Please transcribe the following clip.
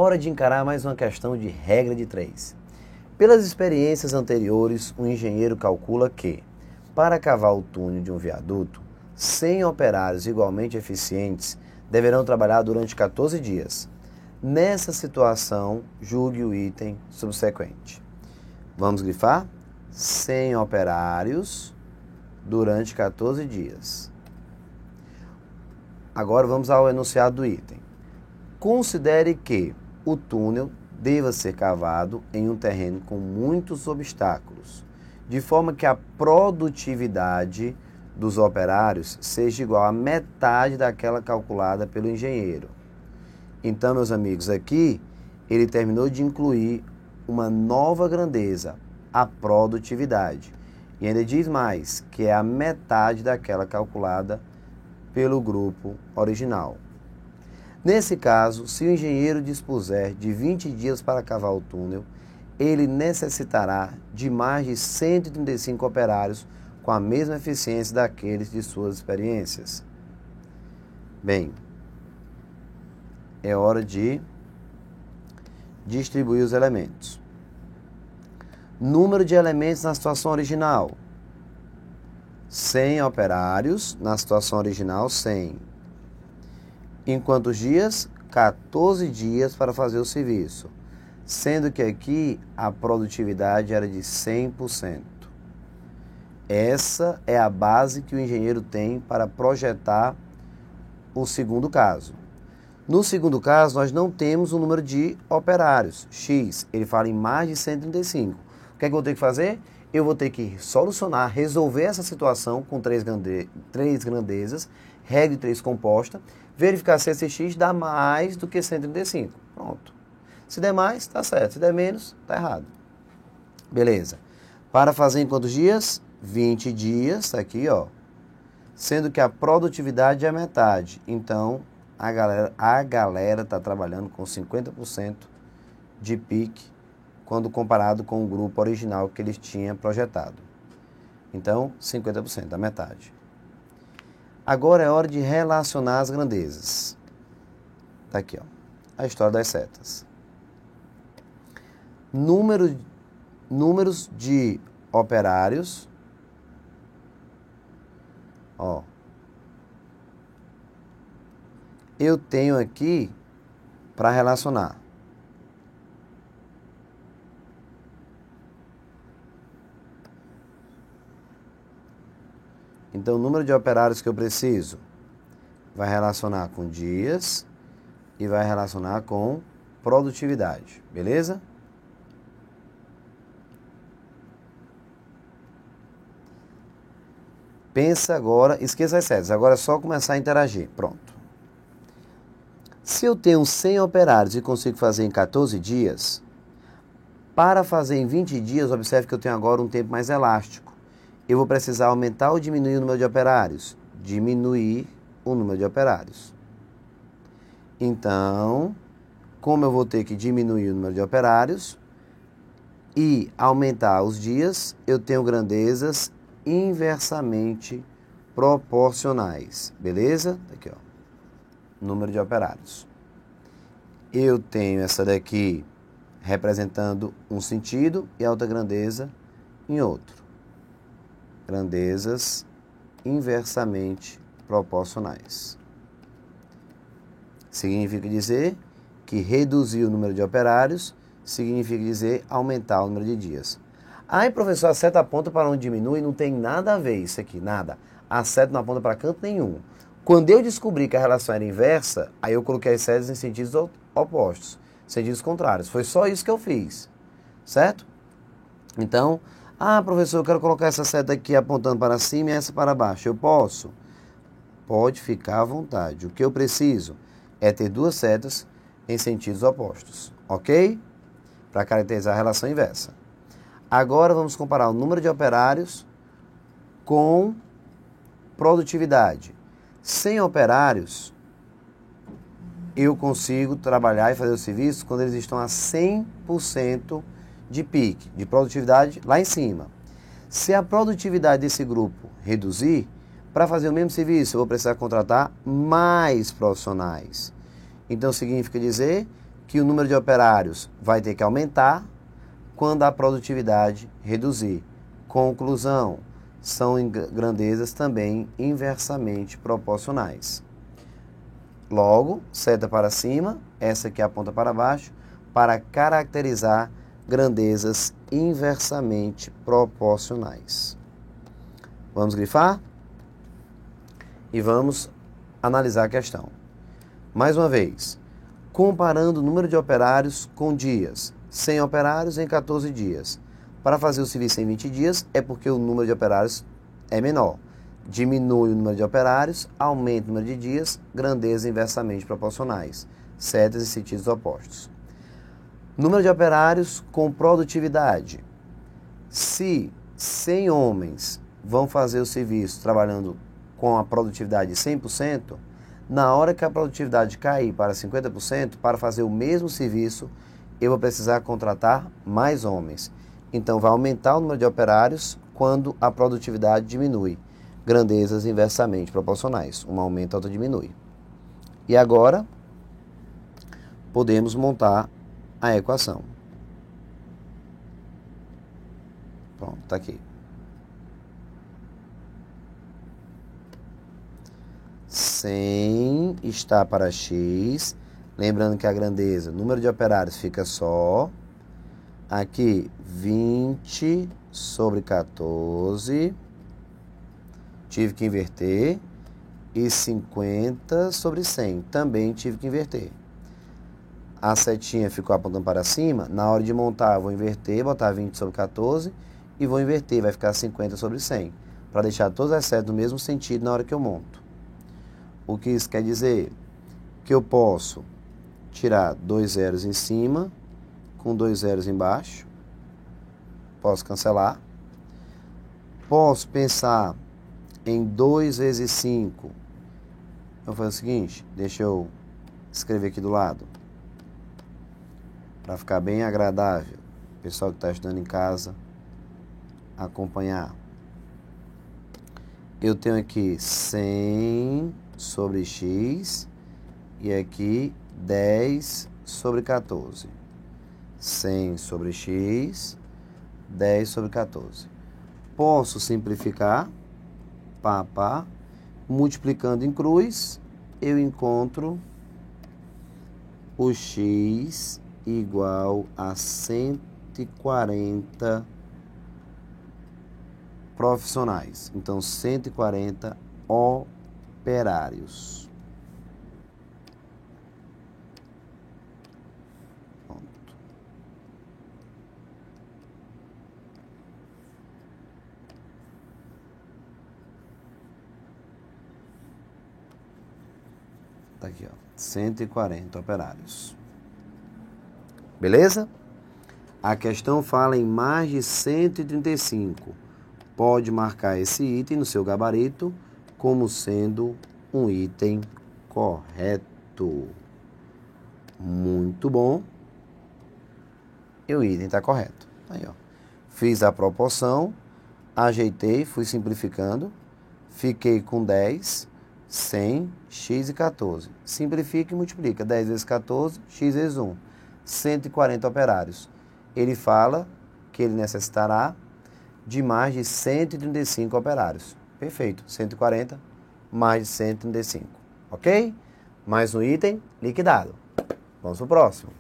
Hora de encarar mais uma questão de regra de 3. Pelas experiências anteriores, o engenheiro calcula que, para cavar o túnel de um viaduto, 100 operários igualmente eficientes deverão trabalhar durante 14 dias. Nessa situação, julgue o item subsequente. Vamos grifar? 100 operários durante 14 dias. Agora vamos ao enunciado do item. Considere que o túnel deva ser cavado em um terreno com muitos obstáculos, de forma que a produtividade dos operários seja igual à metade daquela calculada pelo engenheiro. Então, meus amigos, aqui ele terminou de incluir uma nova grandeza, a produtividade. E ainda diz mais, que é a metade daquela calculada pelo grupo original. Nesse caso, se o engenheiro dispuser de 20 dias para cavar o túnel, ele necessitará de mais de 135 operários com a mesma eficiência daqueles de suas experiências. Bem, é hora de distribuir os elementos. Número de elementos na situação original: 100 operários, na situação original 100. Em quantos dias? 14 dias para fazer o serviço, sendo que aqui a produtividade era de 100%. Essa é a base que o engenheiro tem para projetar o segundo caso. No segundo caso, nós não temos o número de operários, X. Ele fala em mais de 135. O que é que eu vou ter que fazer? Eu vou ter que solucionar, resolver essa situação com três grandezas, regra de 3 composta, verificar se esse X dá mais do que 135. Pronto. Se der mais, está certo. Se der menos, está errado. Beleza. Para fazer em quantos dias? 20 dias, está aqui, ó. Sendo que a produtividade é a metade. Então, a galera está trabalhando com 50% de pique quando comparado com o grupo original que eles tinham projetado. Então, 50%, a metade. Agora é hora de relacionar as grandezas. Está aqui, ó, a história das setas. Números de operários. Ó, eu tenho aqui para relacionar. Então, o número de operários que eu preciso vai relacionar com dias e vai relacionar com produtividade, beleza? Pensa agora, esqueça as setas, agora é só começar a interagir, pronto. Se eu tenho 100 operários e consigo fazer em 14 dias, para fazer em 20 dias, observe que eu tenho agora um tempo mais elástico. Eu vou precisar aumentar ou diminuir o número de operários? Diminuir o número de operários. Então, como eu vou ter que diminuir o número de operários e aumentar os dias, eu tenho grandezas inversamente proporcionais. Beleza? Aqui, ó. Número de operários. Eu tenho essa daqui representando um sentido e a outra grandeza em outro. Grandezas inversamente proporcionais. Significa dizer que reduzir o número de operários significa dizer aumentar o número de dias. Aí, professor, a seta aponta para onde diminui, não tem nada a ver isso aqui, nada. A seta não aponta para canto nenhum. Quando eu descobri que a relação era inversa, aí eu coloquei as setas em sentidos opostos, sentidos contrários. Foi só isso que eu fiz, certo? Então, professor, eu quero colocar essa seta aqui apontando para cima e essa para baixo. Eu posso? Pode ficar à vontade. O que eu preciso é ter duas setas em sentidos opostos, ok? Para caracterizar a relação inversa. Agora vamos comparar o número de operários com produtividade. 100 operários, eu consigo trabalhar e fazer o serviço quando eles estão a 100% de pique, de produtividade lá em cima. Se a produtividade desse grupo reduzir, para fazer o mesmo serviço, eu vou precisar contratar mais profissionais. Então, significa dizer que o número de operários vai ter que aumentar quando a produtividade reduzir. Conclusão, são grandezas também inversamente proporcionais. Logo, seta para cima, essa aqui aponta para baixo, para caracterizar grandezas inversamente proporcionais. Vamos grifar? E vamos analisar a questão. Mais uma vez, comparando o número de operários com dias. 100 operários em 14 dias. Para fazer o serviço em 20 dias, é porque o número de operários é menor. Diminui o número de operários, aumenta o número de dias, grandezas inversamente proporcionais. Setas e sentidos opostos. Número de operários com produtividade. Se 100 homens vão fazer o serviço trabalhando com a produtividade de 100%, na hora que a produtividade cair para 50%, para fazer o mesmo serviço, eu vou precisar contratar mais homens. Então, vai aumentar o número de operários quando a produtividade diminui. Grandezas inversamente proporcionais. Uma aumenta, a outra diminui. E agora, podemos montar a equação. Pronto, está aqui. 100 está para x. Lembrando que a grandeza, número de operários fica só. Aqui, 20 sobre 14. Tive que inverter. E 50 sobre 100. Também tive que inverter. A setinha ficou apontando para cima. Na hora de montar, eu vou inverter, botar 20 sobre 14. E vou inverter, vai ficar 50 sobre 100. Para deixar todas as setas no mesmo sentido na hora que eu monto. O que isso quer dizer? Que eu posso tirar 2 zeros em cima, com 2 zeros embaixo. Posso cancelar. Posso pensar em 2 vezes 5. Eu vou fazer o seguinte, deixa eu escrever aqui do lado. Para ficar bem agradável. O pessoal que está estudando em casa, acompanhar. Eu tenho aqui 100 sobre x e aqui 10 sobre 14. 100 sobre x, 10 sobre 14. Posso simplificar, multiplicando em cruz, eu encontro o x igual a 140 profissionais. Então, 140 operários. Pronto. Tá aqui, ó. 140 operários. Beleza? A questão fala em mais de 135. Pode marcar esse item no seu gabarito como sendo um item correto. Muito bom. E o item está correto. Aí, ó. Fiz a proporção, ajeitei, fui simplificando. Fiquei com 10, 100, x e 14. Simplifica e multiplica. 10 vezes 14, x vezes 1. 140 operários. Ele fala que ele necessitará de mais de 135 operários. Perfeito. 140 mais de 135. Ok? Mais um item liquidado. Vamos para o próximo.